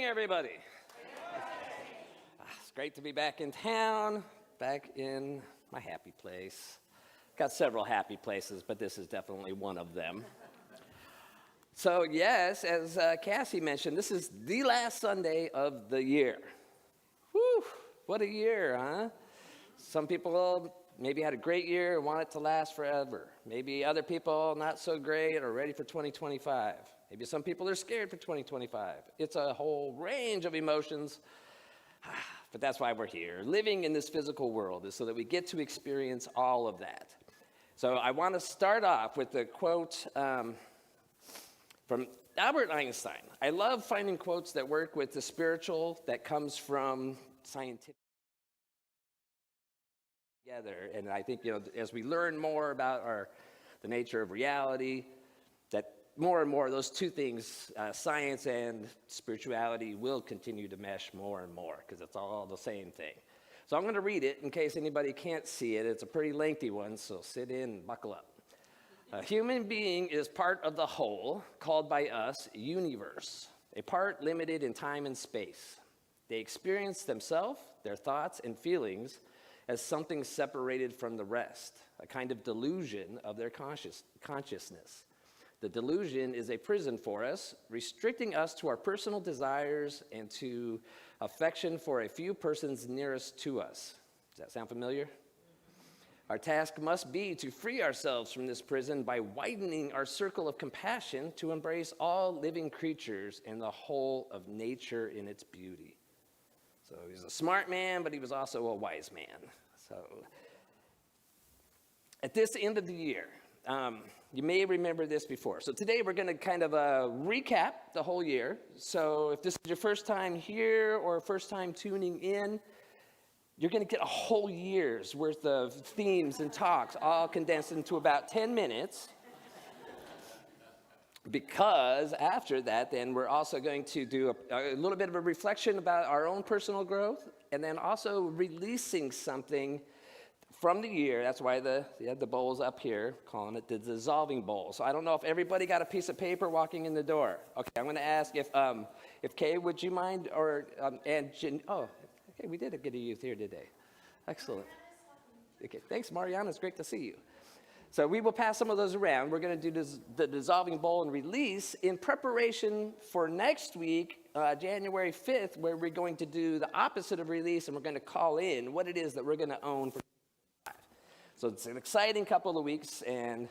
morning, everybody. It's great to be back in town, back in my happy place. Got several happy places, but this is definitely one of them. So yes, as Cassie mentioned, this is the last Sunday of the year. Whew, what a year, huh? Some people maybe had a great year and want it to last forever. Maybe other people not so great or ready for 2025. Maybe some people are scared for 2025. It's a whole range of emotions, but that's why we're here. Living in this physical world is so that we get to experience all of that. So I want to start off with a quote from Albert Einstein. I love finding quotes that work with the spiritual that comes from scientific together. And I think, as we learn more about the nature of reality, that more and more those two things, science and spirituality, will continue to mesh more and more because it's all the same thing. So I'm going to read it in case anybody can't see it. It's a pretty lengthy one, so sit in and buckle up. A human being is part of the whole, called by us universe, a part limited in time and space. They experience themselves, their thoughts and feelings, as something separated from the rest, a kind of delusion of their consciousness. The delusion is a prison for us, restricting us to our personal desires and to affection for a few persons nearest to us. Does that sound familiar? Our task must be to free ourselves from this prison by widening our circle of compassion to embrace all living creatures and the whole of nature in its beauty. So he's a smart man, but he was also a wise man. So at this end of the year, you may remember this before. So today we're going to kind of recap the whole year. So if this is your first time here or first time tuning in, you're going to get a whole year's worth of themes and talks all condensed into about 10 minutes. Because after that, then we're also going to do a little bit of a reflection about our own personal growth and then also releasing something from the year. That's why the bowl's up here, calling it the dissolving bowl. So I don't know if everybody got a piece of paper walking in the door. Okay, I'm going to ask if Kay, would you mind, or and Jen, okay, we did get a youth here today. Excellent. Okay, thanks, Mariana. It's great to see you. So we will pass some of those around. We're going to do the dissolving bowl and release in preparation for next week, January 5th, where we're going to do the opposite of release, and we're going to call in what it is that we're going to own for. So it's an exciting couple of weeks, and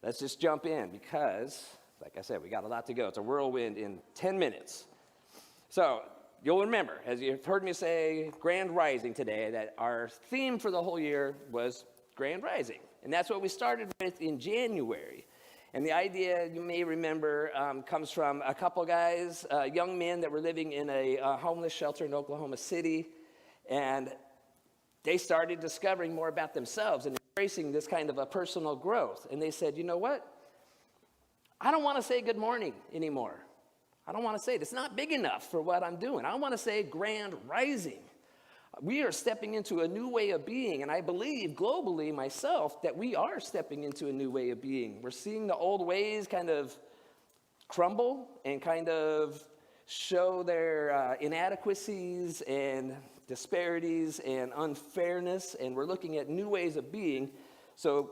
let's just jump in because, like I said, we got a lot to go. It's a whirlwind in 10 minutes. So you'll remember, as you've heard me say, Grand Rising today, that our theme for the whole year was Grand Rising. And that's what we started with in January. And the idea, you may remember, comes from a couple guys, young men that were living in a homeless shelter in Oklahoma City. And they started discovering more about themselves and embracing this kind of a personal growth. And they said, you know what? I don't want to say good morning anymore. I don't want to say it. It's not big enough for what I'm doing. I want to say Grand Rising. We are stepping into a new way of being, and I believe globally myself that we are stepping into a new way of being. We're seeing the old ways kind of crumble and kind of show their inadequacies and disparities and unfairness, and we're looking at new ways of being. So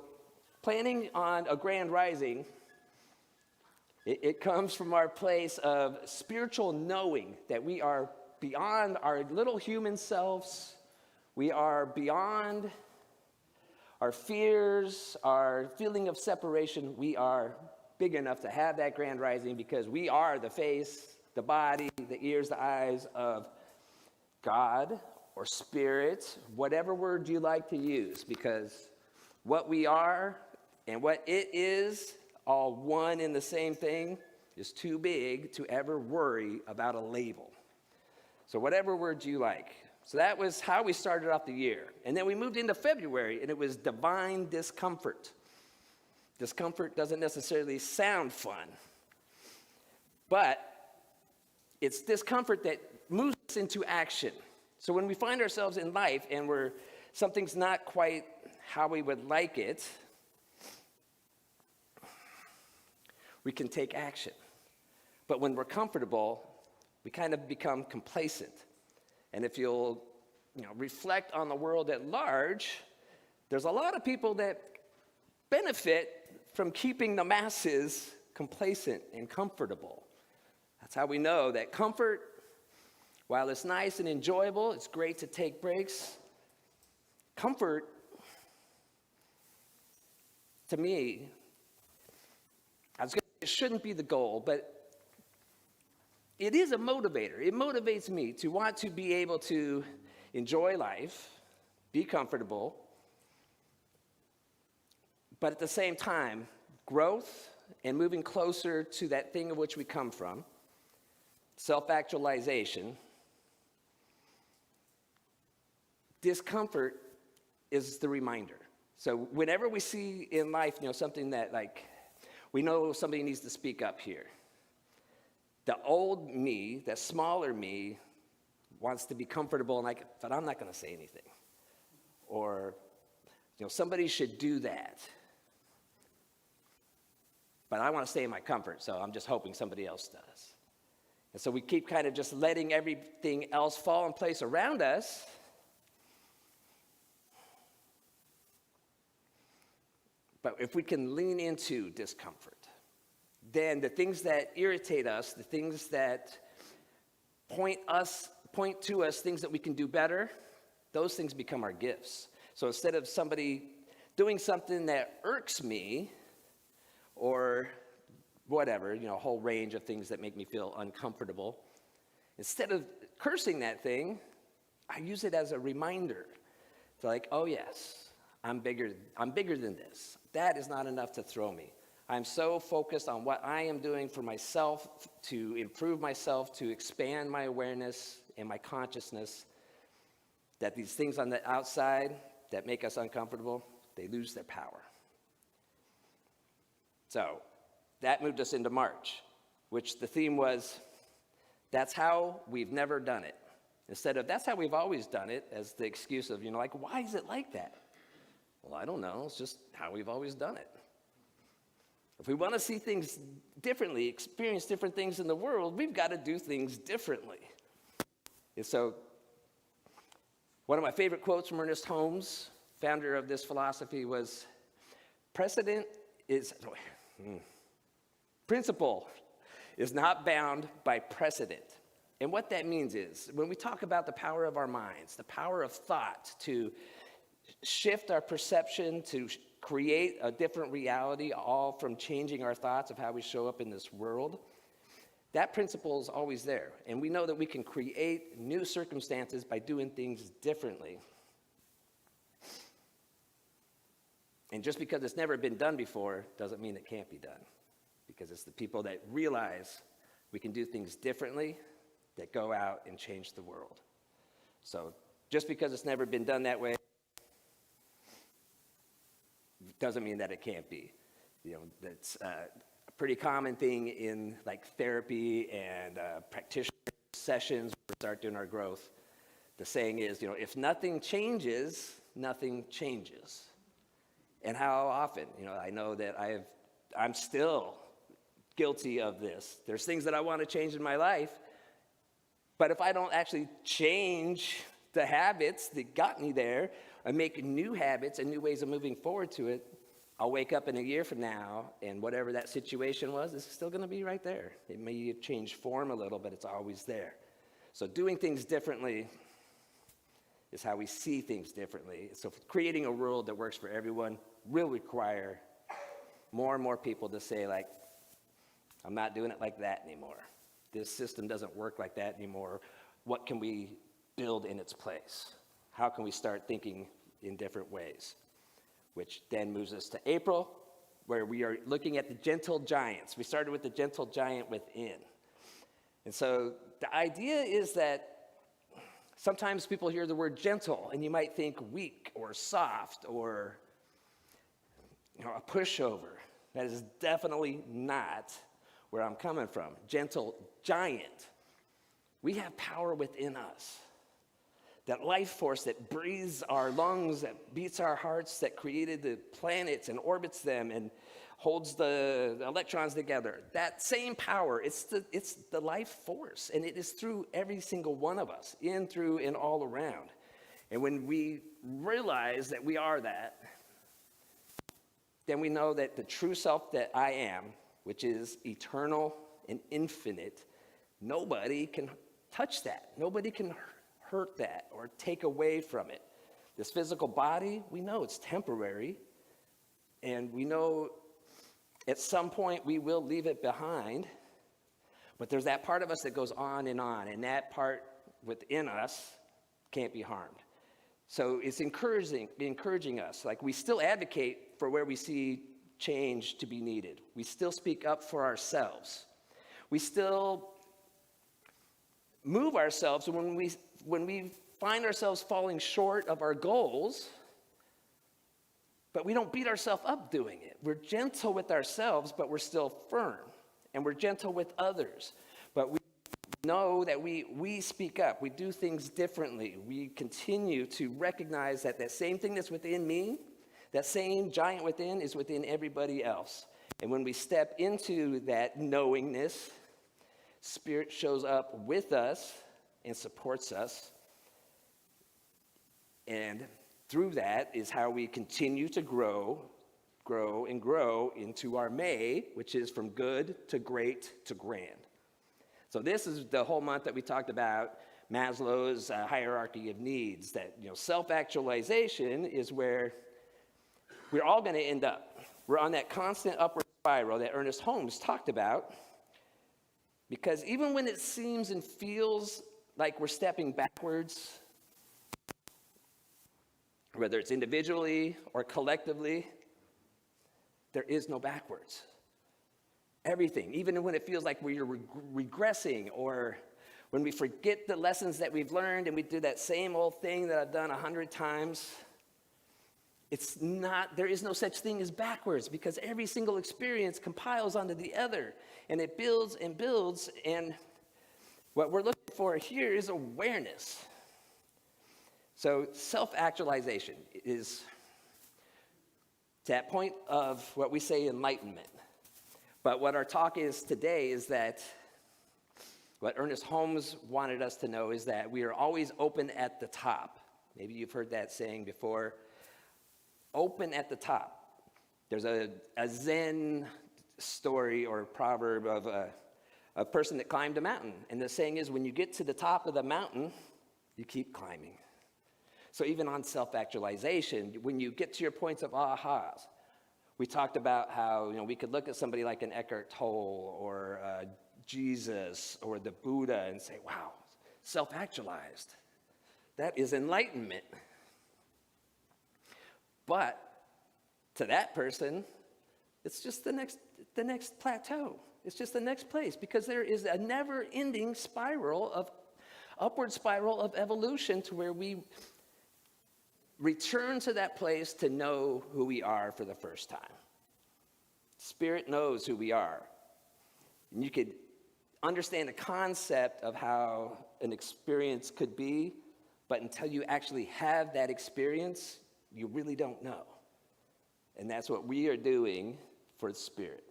planning on a Grand Rising, it comes from our place of spiritual knowing that we are beyond our little human selves. We are beyond our fears, our feeling of separation. We are big enough to have that Grand Rising because we are the face, the body, the ears, the eyes of God or Spirit, whatever word you like to use, because what we are and what it is, all one in the same thing, is too big to ever worry about a label. So whatever word you like. So that was how we started off the year. And then we moved into February, and it was divine discomfort. Discomfort doesn't necessarily sound fun, but it's discomfort that moves us into action. So when we find ourselves in life and something's not quite how we would like it, we can take action. But when we're comfortable, we kind of become complacent. And if you'll reflect on the world at large, there's a lot of people that benefit from keeping the masses complacent and comfortable. That's how we know that comfort, while it's nice and enjoyable, it's great to take breaks. Comfort, to me, it shouldn't be the goal, but it is a motivator. It motivates me to want to be able to enjoy life, be comfortable, but at the same time, growth and moving closer to that thing of which we come from, self-actualization. Discomfort is the reminder. So whenever we see in life, something that we know somebody needs to speak up here. The old me, that smaller me, wants to be comfortable and but I'm not going to say anything. Or, somebody should do that. But I want to stay in my comfort, so I'm just hoping somebody else does. And so we keep kind of just letting everything else fall in place around us. But if we can lean into discomfort, then the things that irritate us, the things that point to us things that we can do better, those things become our gifts. So instead of somebody doing something that irks me, or whatever, a whole range of things that make me feel uncomfortable, instead of cursing that thing, I use it as a reminder to oh yes, I'm bigger than this. That is not enough to throw me. I'm so focused on what I am doing for myself, to improve myself, to expand my awareness and my consciousness, that these things on the outside that make us uncomfortable, they lose their power. So that moved us into March, which the theme was, that's how we've never done it. Instead of, that's how we've always done it, as the excuse of, why is it like that? Well, I don't know. It's just how we've always done it. If we want to see things differently, experience different things in the world, we've got to do things differently. And so one of my favorite quotes from Ernest Holmes, founder of this philosophy, was, principle is not bound by precedent. And what that means is, when we talk about the power of our minds, the power of thought to shift our perception, to create a different reality, all from changing our thoughts of how we show up in this world, that principle is always there. And we know that we can create new circumstances by doing things differently. And just because it's never been done before doesn't mean it can't be done. Because it's the people that realize we can do things differently that go out and change the world. So just because it's never been done that way doesn't mean that it can't be. That's a pretty common thing in therapy and practitioner sessions where we start doing our growth. The saying is, if nothing changes, nothing changes. And how often, I know that I'm still guilty of this. There's things that I want to change in my life, but if I don't actually change the habits that got me there and make new habits and new ways of moving forward to it, I'll wake up in a year from now, and whatever that situation was, it's still going to be right there. It may have changed form a little, but it's always there. So doing things differently is how we see things differently. So creating a world that works for everyone will require more and more people to say, I'm not doing it like that anymore. This system doesn't work like that anymore. What can we build in its place? How can we start thinking in different ways? Which then moves us to April, where we are looking at the gentle giants. We started with the gentle giant within. And so the idea is that sometimes people hear the word gentle, and you might think weak or soft or a pushover. That is definitely not where I'm coming from. Gentle giant. We have power within us. That life force that breathes our lungs, that beats our hearts, that created the planets and orbits them and holds the electrons together. That same power, it's the life force, and it is through every single one of us, in, through, and all around. And when we realize that we are that, then we know that the true self that I am, which is eternal and infinite, nobody can touch that. Nobody can hurt that or take away from it. This physical body, we know it's temporary, and we know at some point we will leave it behind, but there's that part of us that goes on, and that part within us can't be harmed. So it's encouraging us. Like, we still advocate for where we see change to be needed. We still speak up for ourselves. We still move ourselves when we find ourselves falling short of our goals, but we don't beat ourselves up doing it. We're gentle with ourselves, but we're still firm. And we're gentle with others, but we know that we speak up. We do things differently. We continue to recognize that that same thing that's within me, that same giant within, is within everybody else. And when we step into that knowingness, Spirit shows up with us and supports us. And through that is how we continue to grow into our May, which is from good to great to grand. So this is the whole month that we talked about Maslow's hierarchy of needs, that self-actualization is where we're all going to end up. We're on that constant upward spiral that Ernest Holmes talked about, because even when it seems and feels like we're stepping backwards, whether it's individually or collectively, there is no backwards. Everything, even when it feels like we're regressing, or when we forget the lessons that we've learned and we do that same old thing that I've done 100 times, there is no such thing as backwards, because every single experience compiles onto the other, and it builds and builds. And what we're looking for here is awareness. So self-actualization is that point of what we say enlightenment. But what our talk is today is that what Ernest Holmes wanted us to know is that we are always open at the top. Maybe you've heard that saying before. Open at the top. There's a Zen story or proverb of a person that climbed a mountain. And the saying is, when you get to the top of the mountain, you keep climbing. So even on self-actualization, when you get to your points of ahas, we talked about how we could look at somebody like an Eckhart Tolle or Jesus or the Buddha and say, wow, self-actualized. That is enlightenment. But to that person, it's just the next plateau. It's just the next place, because there is a never-ending upward spiral of evolution to where we return to that place to know who we are for the first time. Spirit knows who we are. And you could understand the concept of how an experience could be, but until you actually have that experience, you really don't know. And that's what we are doing for the Spirit,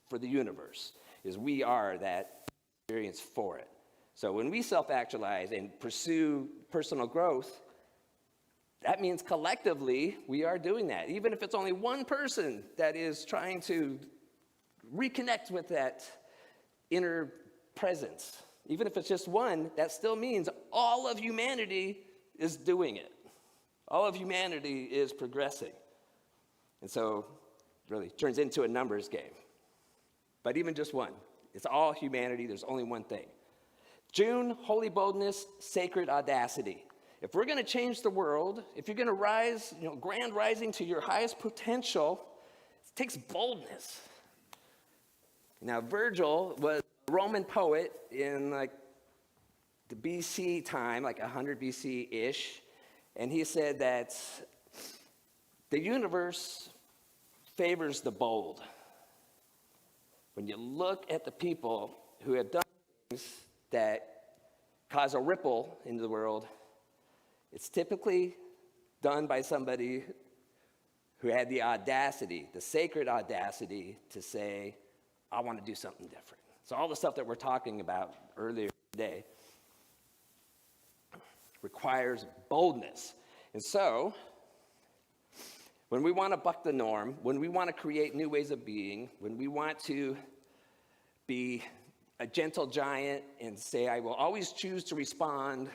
for the universe, is we are that experience for it. So when we self-actualize and pursue personal growth, that means collectively we are doing that. Even if it's only one person that is trying to reconnect with that inner presence, even if it's just one, that still means all of humanity is doing it. All of humanity is progressing. And so it really turns into a numbers game. But even just one, it's all humanity. There's only one thing. June, holy boldness, sacred audacity. If we're going to change the world, if you're going to rise, grand rising to your highest potential, it takes boldness. Now, Virgil was a Roman poet in the BC time, 100 BC-ish, and he said that the universe favors the bold. When you look at the people who have done things that cause a ripple into the world, it's typically done by somebody who had the audacity, the sacred audacity to say, I want to do something different. So all the stuff that we're talking about earlier today requires boldness. And so, when we want to buck the norm, when we want to create new ways of being, when we want to be a gentle giant and say, I will always choose to respond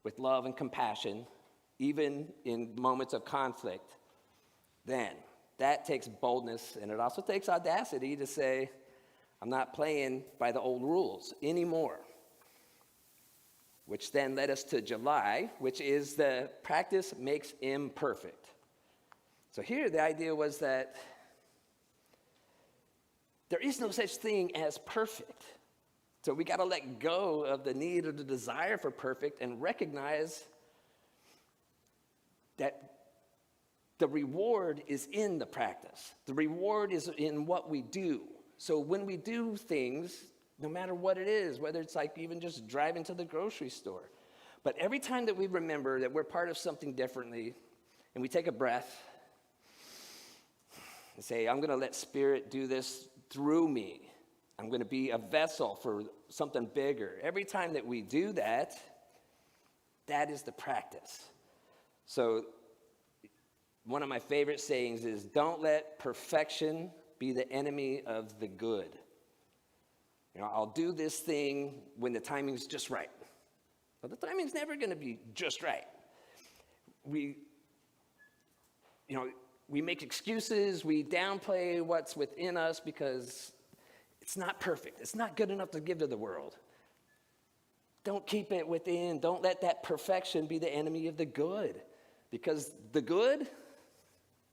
with love and compassion, even in moments of conflict, then that takes boldness, and it also takes audacity to say, I'm not playing by the old rules anymore. Which then led us to July, which is the practice makes imperfect. So here the idea was that there is no such thing as perfect. So we got to let go of the need or the desire for perfect and recognize that the reward is in the practice. The reward is in what we do. So when we do things, no matter what it is, whether it's like even just driving to the grocery store, but every time that we remember that we're part of something differently, and we take a breath and say, I'm going to let Spirit do this through me. I'm going to be a vessel for something bigger. Every time that we do that, that is the practice. So one of my favorite sayings is, don't let perfection be the enemy of the good. You know, I'll do this thing when the timing's just right. But the timing's never going to be just right. We make excuses, we downplay what's within us because it's not perfect. It's not good enough to give to the world. Don't keep it within. Don't let that perfection be the enemy of the good. Because the good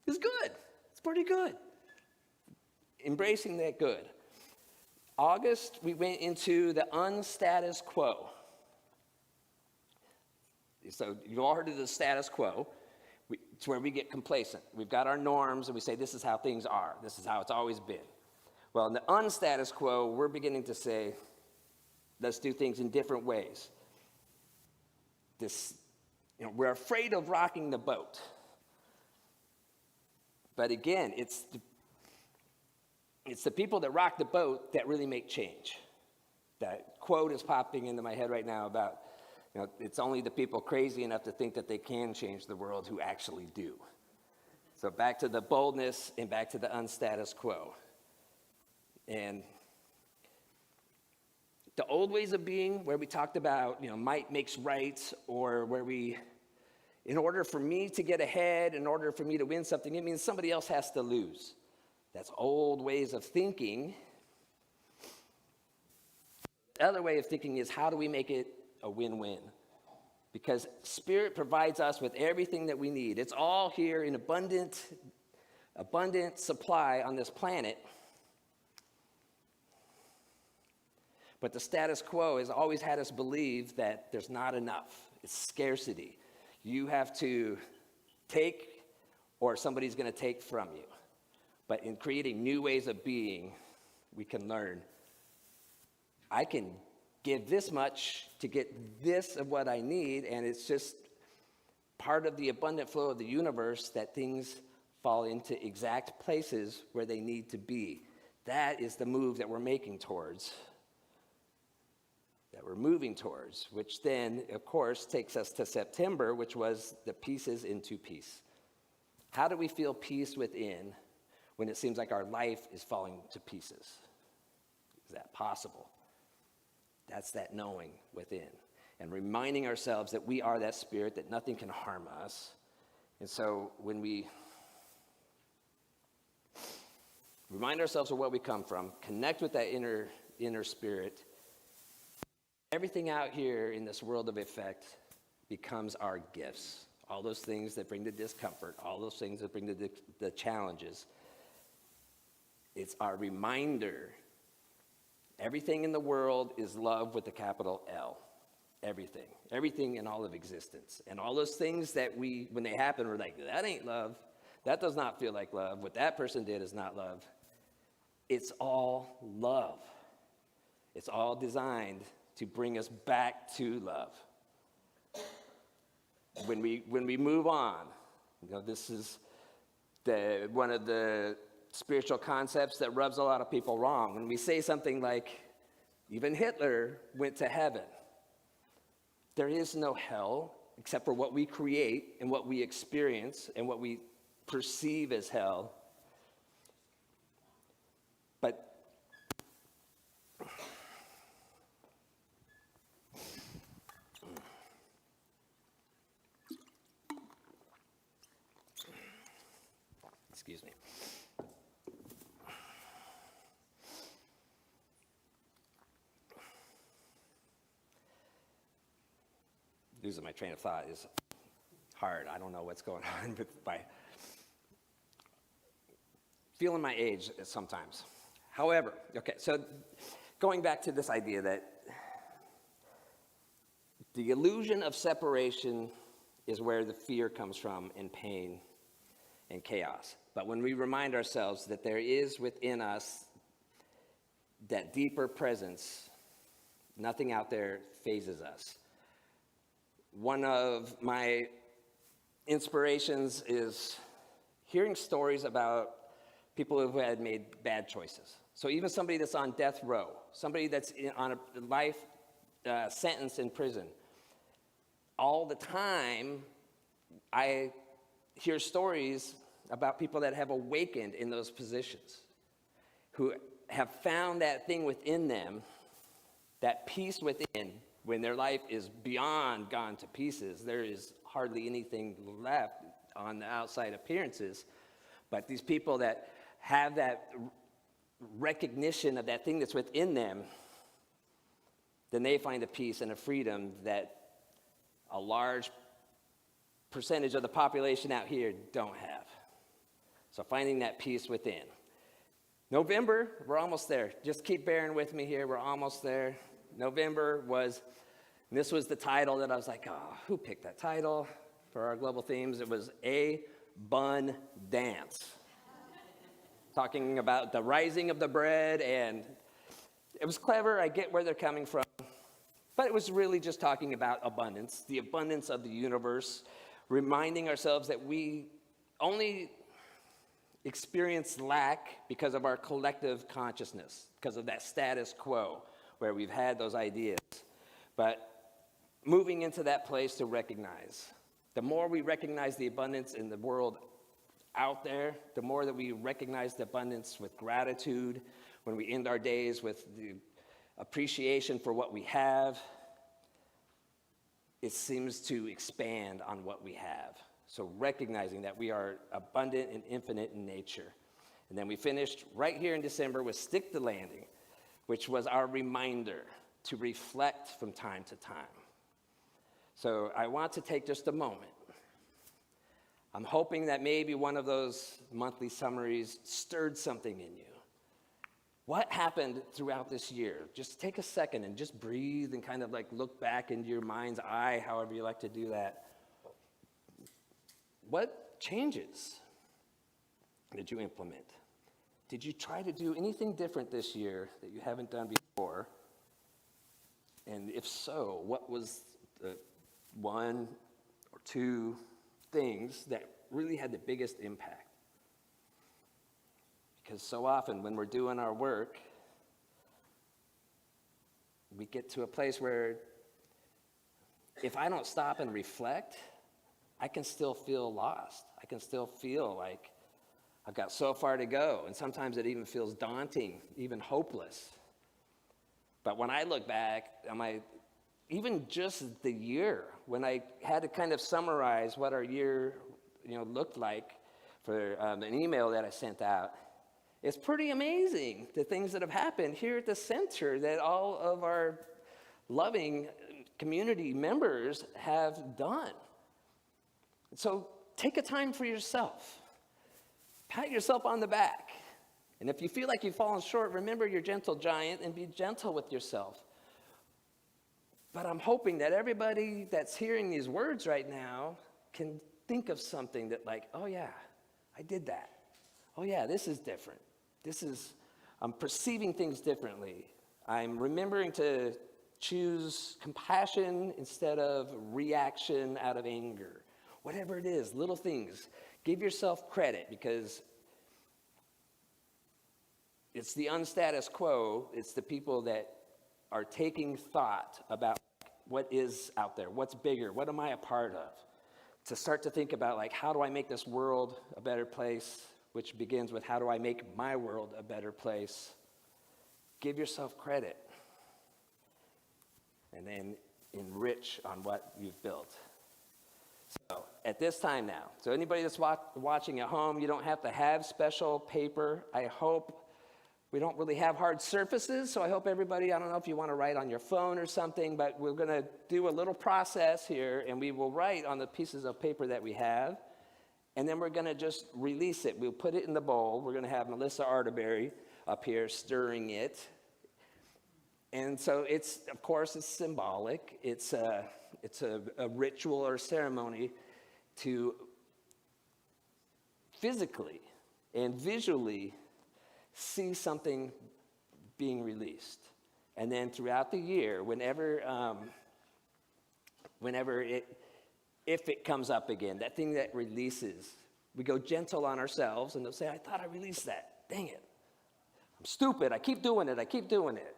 is good. It's pretty good. Embracing that good. August, we went into the unstatus quo. So you've all heard of the status quo. It's where we get complacent. We've got our norms, and we say, this is how things are. This is how it's always been. Well, in the unstatus quo, we're beginning to say, let's do things in different ways. We're afraid of rocking the boat. But again, it's the people that rock the boat that really make change. That quote is popping into my head right now about, it's only the people crazy enough to think that they can change the world who actually do. So back to the boldness and back to the unstatus quo. And the old ways of being, where we talked about, might makes right, or where in order for me to get ahead, in order for me to win something, it means somebody else has to lose. That's old ways of thinking. The other way of thinking is, how do we make it a win-win? Because Spirit provides us with everything that we need. It's all here in abundant supply on this planet. But the status quo has always had us believe that there's not enough. It's scarcity. You have to take, or somebody's going to take from you. But in creating new ways of being, we can learn, I can give this much to get this of what I need, and it's just part of the abundant flow of the universe that things fall into exact places where they need to be. That is the move that we're making towards, that we're moving towards, which then, of course, takes us to September, which was the pieces into peace. How do we feel peace within when it seems like our life is falling to pieces? Is that possible? That's that knowing within. And reminding ourselves that we are that Spirit, that nothing can harm us. And so when we remind ourselves of where we come from, connect with that inner Spirit, everything out here in this world of effect becomes our gifts. All those things that bring the discomfort, all those things that bring the challenges. It's our reminder. Everything in the world is love with a capital L. Everything. Everything in all of existence. And all those things that when they happen, we're like, that ain't love. That does not feel like love. What that person did is not love. It's all love. It's all designed to bring us back to love. When we move on, this is one of the spiritual concepts that rubs a lot of people wrong. When we say something like, even Hitler went to heaven. There is no hell except for what we create and what we experience and what we perceive as hell. But excuse me. Losing my train of thought is hard. I don't know what's going on with my feeling my age sometimes. However, okay, so going back to this idea that the illusion of separation is where the fear comes from, and pain and chaos. But when we remind ourselves that there is within us that deeper presence, nothing out there phases us. One of my inspirations is hearing stories about people who had made bad choices. So even somebody that's on death row, somebody that's on a life sentence in prison, all the time I hear stories about people that have awakened in those positions, who have found that thing within them, that peace within. When their life is beyond gone to pieces, there is hardly anything left on the outside appearances. But these people that have that recognition of that thing that's within them, then they find a peace and a freedom that a large percentage of the population out here don't have. So finding that peace within. November, we're almost there. Just keep bearing with me here. We're almost there. November was, this was the title that I was like, oh, who picked that title for our global themes? It was A Bun Dance. Talking about the rising of the bread, and it was clever. I get where they're coming from. But it was really just talking about abundance, the abundance of the universe, reminding ourselves that we only experience lack because of our collective consciousness, because of that status quo where we've had those ideas. But moving into that place to recognize, the more we recognize the abundance in the world out there, the more that we recognize the abundance with gratitude, when we end our days with the appreciation for what we have, it seems to expand on what we have. So recognizing that we are abundant and infinite in nature. And then we finished right here in December with Stick the Landing, which was our reminder to reflect from time to time. So I want to take just a moment. I'm hoping that maybe one of those monthly summaries stirred something in you. What happened throughout this year? Just take a second and just breathe and kind of like look back into your mind's eye, however you like to do that. What changes did you implement? Did you try to do anything different this year that you haven't done before? And if so, what was the one or two things that really had the biggest impact? Because so often when we're doing our work, we get to a place where if I don't stop and reflect, I can still feel lost. I can still feel like I've got so far to go. And sometimes it even feels daunting, even hopeless. But when I look back, even just the year, when I had to kind of summarize what our year looked like for an email that I sent out, it's pretty amazing the things that have happened here at the center that all of our loving community members have done. So take a time for yourself. Pat yourself on the back. And if you feel like you've fallen short, remember your gentle giant and be gentle with yourself. But I'm hoping that everybody that's hearing these words right now can think of something that like, oh yeah, I did that. Oh yeah, this is different. I'm perceiving things differently. I'm remembering to choose compassion instead of reaction out of anger. Whatever it is, little things. Give yourself credit, because it's the unstatus quo. It's the people that are taking thought about what is out there, what's bigger, what am I a part of? To start to think about, like, how do I make this world a better place, which begins with how do I make my world a better place? Give yourself credit. And then enrich on what you've built. So at this time now, so anybody that's watching at home, you don't have to have special paper. I hope we don't really have hard surfaces, so I hope everybody, I don't know if you want to write on your phone or something, but we're going to do a little process here, and we will write on the pieces of paper that we have, and then we're going to just release it. We'll put it in the bowl. We're going to have Melissa Arterberry up here stirring it. And so it's, of course, it's symbolic. It's a ritual or ceremony to physically and visually see something being released. And then throughout the year, if it comes up again, that thing that releases, we go gentle on ourselves, and they'll say, I thought I released that. Dang it. I'm stupid. I keep doing it.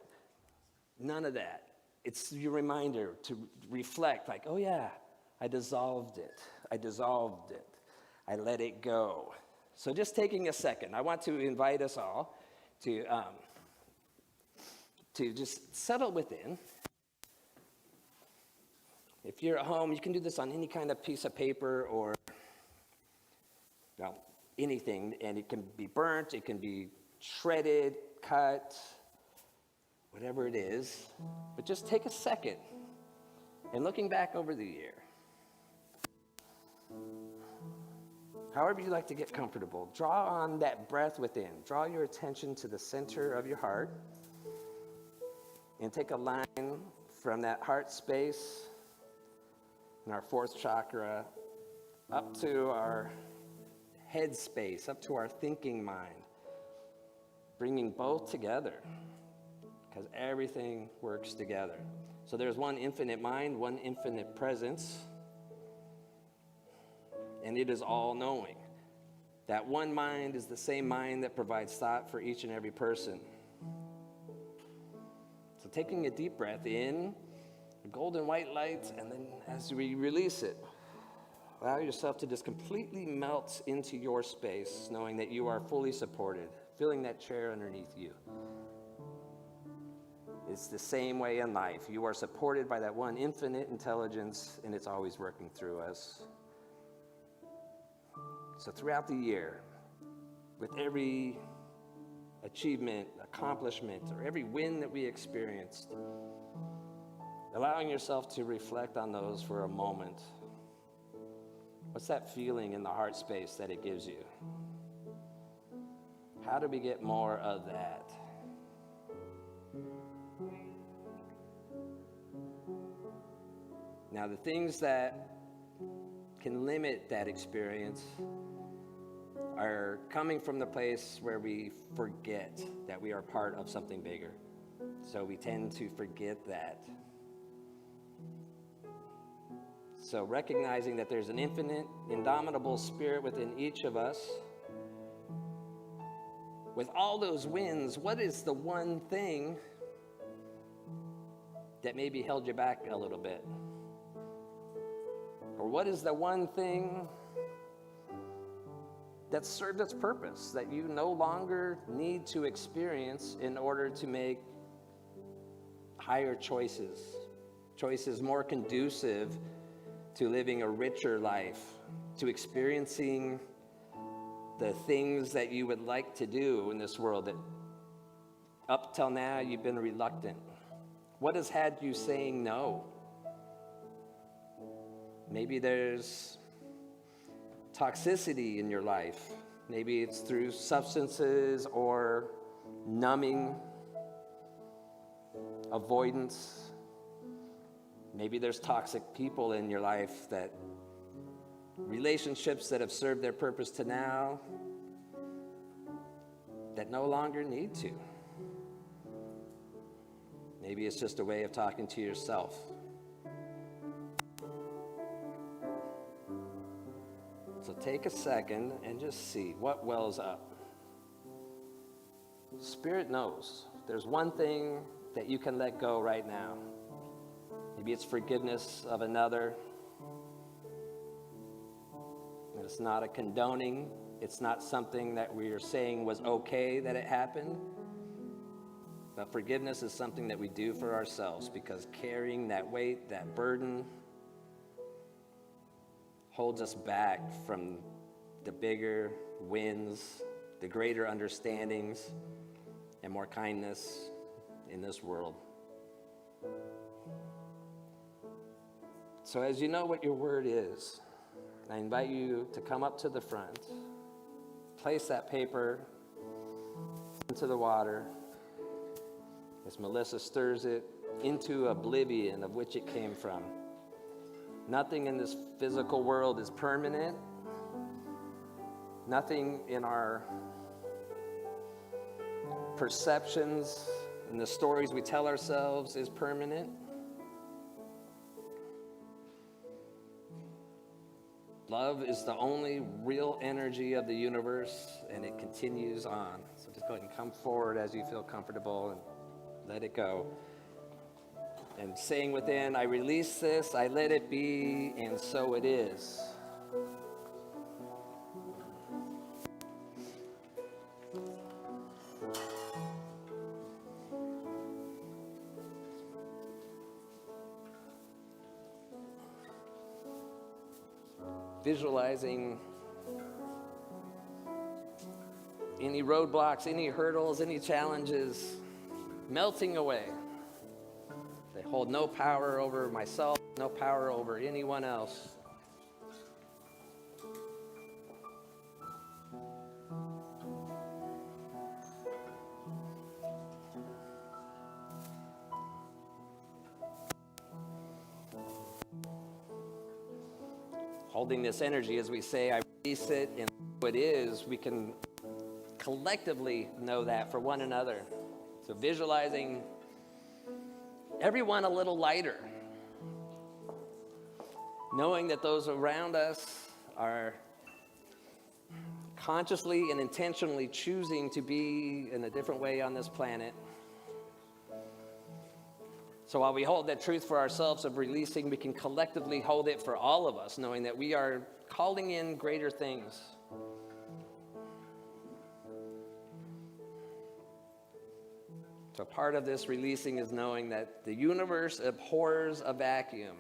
None of that. It's your reminder to reflect, like, oh yeah, I dissolved it. I let it go. So just taking a second, I want to invite us all to just settle within. If you're at home, you can do this on any kind of piece of paper or, well, anything, and it can be burnt, it can be shredded, cut, whatever it is. But just take a second, and looking back over the year, however you like to get comfortable, draw on that breath within. Draw your attention to the center of your heart, and take a line from that heart space in our fourth chakra up to our head space, up to our thinking mind, bringing both together, because everything works together. So there's one infinite mind, one infinite presence, and it is all-knowing. That one mind is the same mind that provides thought for each and every person. So taking a deep breath in, the golden white light, and then as we release it, allow yourself to just completely melt into your space, knowing that you are fully supported, feeling that chair underneath you. It's the same way in life. You are supported by that one infinite intelligence, and it's always working through us. So throughout the year, with every achievement, accomplishment, or every win that we experienced, allowing yourself to reflect on those for a moment. What's that feeling in the heart space that it gives you? How do we get more of that? Now, the things that can limit that experience are coming from the place where we forget that we are part of something bigger. So we tend to forget that. So recognizing that there's an infinite, indomitable spirit within each of us. With all those wins, what is the one thing that maybe held you back a little bit? Or what is the one thing that served its purpose, that you no longer need to experience in order to make higher choices more conducive to living a richer life, to experiencing the things that you would like to do in this world that up till now you've been reluctant? What has had you saying no? Maybe there's toxicity in your life. Maybe it's through substances or numbing, avoidance. Maybe there's toxic people in your life, that relationships that have served their purpose to now that no longer need to. Maybe it's just a way of talking to yourself. So take a second and just see what wells up. Spirit knows there's one thing that you can let go right now. Maybe it's forgiveness of another. And it's not a condoning. It's not something that we are saying was okay that it happened. But forgiveness is something that we do for ourselves, because carrying that weight, that burden, holds us back from the bigger wins, the greater understandings, and more kindness in this world. So as you know what your word is, I invite you to come up to the front, place that paper into the water as Melissa stirs it into oblivion of which it came from. Nothing in this physical world is permanent. Nothing in our perceptions and the stories we tell ourselves is permanent. Love is the only real energy of the universe, and it continues on. So just go ahead and come forward as you feel comfortable and let it go. And saying within, I release this, I let it be, and so it is. Visualizing any roadblocks, any hurdles, any challenges melting away. They hold no power over myself, no power over anyone else. Holding this energy as we say, I release it, and what it is, we can collectively know that for one another. So visualizing everyone a little lighter, knowing that those around us are consciously and intentionally choosing to be in a different way on this planet. So while we hold that truth for ourselves of releasing, we can collectively hold it for all of us, knowing that we are calling in greater things. So part of this releasing is knowing that the universe abhors a vacuum.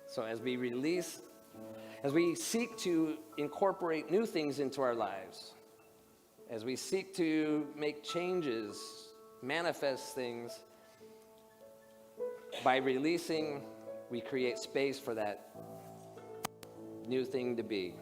So as we release, as we seek to incorporate new things into our lives, as we seek to make changes, manifest things, by releasing, we create space for that new thing to be.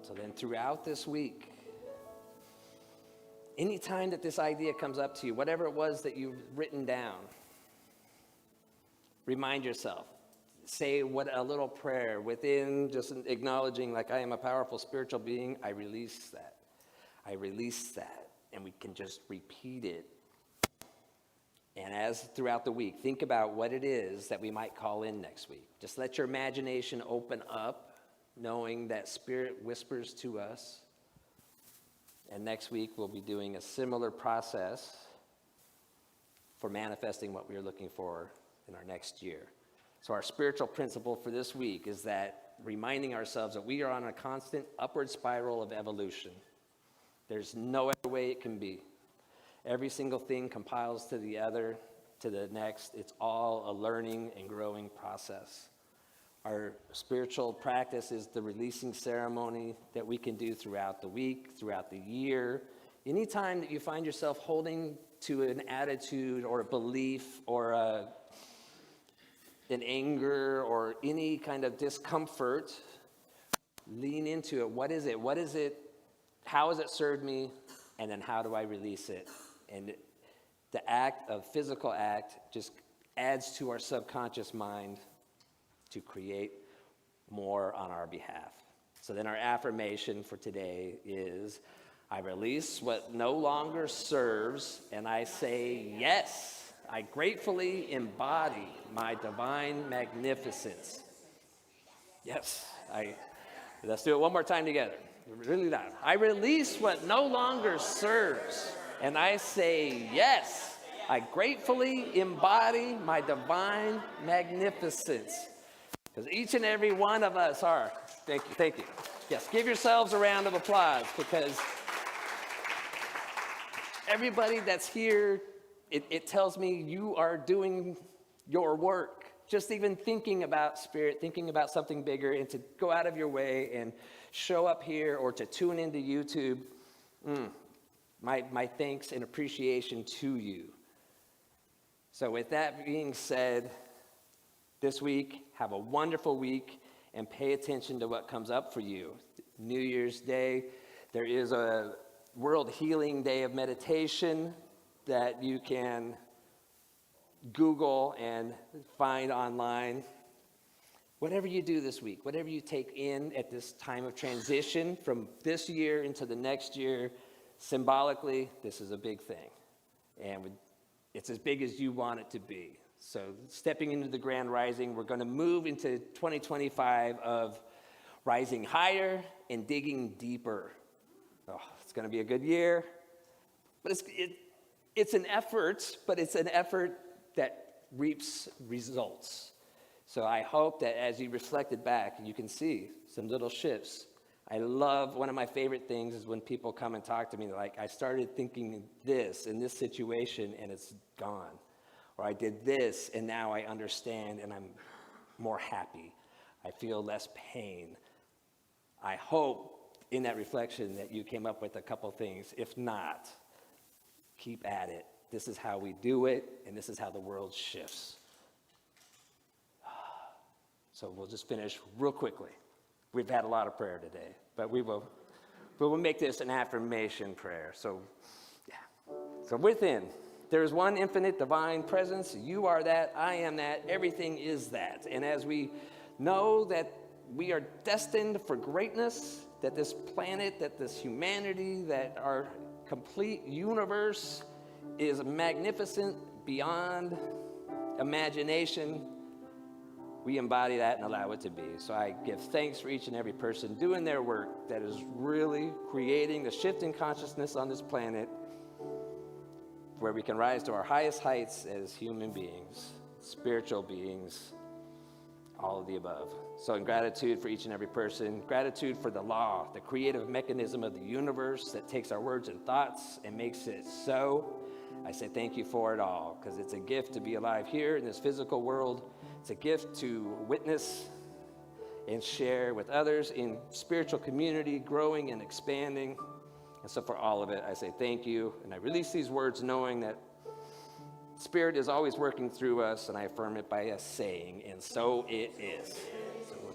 So then throughout this week, anytime that this idea comes up to you, whatever it was that you've written down, remind yourself. Say what a little prayer within, just acknowledging, like, I am a powerful spiritual being. I release that. I release that. And we can just repeat it. And as throughout the week, think about what it is that we might call in next week. Just let your imagination open up, knowing that Spirit whispers to us. And next week, we'll be doing a similar process for manifesting what we are looking for in our next year. So our spiritual principle for this week is that reminding ourselves that we are on a constant upward spiral of evolution. There's no other way it can be. Every single thing compiles to the other, to the next. It's all a learning and growing process. Our spiritual practice is the releasing ceremony that we can do throughout the week, throughout the year. Anytime that you find yourself holding to an attitude or a belief or an anger or any kind of discomfort, lean into it. What is it? What is it? How has it served me? And then how do I release it? And the act of physical act just adds to our subconscious mind to create more on our behalf. So then our affirmation for today is, I release what no longer serves, and I say yes. I gratefully embody my divine magnificence. Yes, let's do it one more time together. Really loud. I release what no longer serves, and I say yes. I gratefully embody my divine magnificence. Because each and every one of us are. Thank you. Yes, give yourselves a round of applause, because everybody that's here, it tells me you are doing your work. Just even thinking about Spirit, thinking about something bigger, and to go out of your way and show up here or to tune into YouTube, my thanks and appreciation to you. So with that being said, this week, have a wonderful week and pay attention to what comes up for you. New Year's Day, there is a World Healing Day of Meditation that you can Google and find online. Whatever you do this week, whatever you take in at this time of transition from this year into the next year, symbolically, this is a big thing. And it's as big as you want it to be. So stepping into the grand rising, we're going to move into 2025 of rising higher and digging deeper. Oh, it's going to be a good year. But it's an effort, but it's an effort that reaps results. So I hope that as you reflected back, you can see some little shifts. I love, one of my favorite things is when people come and talk to me, like, I started thinking this in this situation and it's gone. Or I did this and now I understand and I'm more happy. I feel less pain. I hope in that reflection that you came up with a couple things. If not, keep at it. This is how we do it, and this is how the world shifts. So we'll just finish real quickly. We've had a lot of prayer today, but we will make this an affirmation prayer. So, yeah. So within, there is one infinite divine presence. You are that, I am that, everything is that. And as we know that we are destined for greatness, that this planet, that this humanity, that our complete universe is magnificent beyond imagination, we embody that and allow it to be. So I give thanks for each and every person doing their work that is really creating the shift in consciousness on this planet where we can rise to our highest heights as human beings, spiritual beings, all of the above. So in gratitude for each and every person, gratitude for the law, the creative mechanism of the universe that takes our words and thoughts and makes it so. I say thank you for it all, because it's a gift to be alive here in this physical world. It's a gift to witness and share with others in spiritual community, growing and expanding. And so for all of it, I say thank you. And I release these words knowing that Spirit is always working through us, and I affirm it by us saying, and so it is. So we'll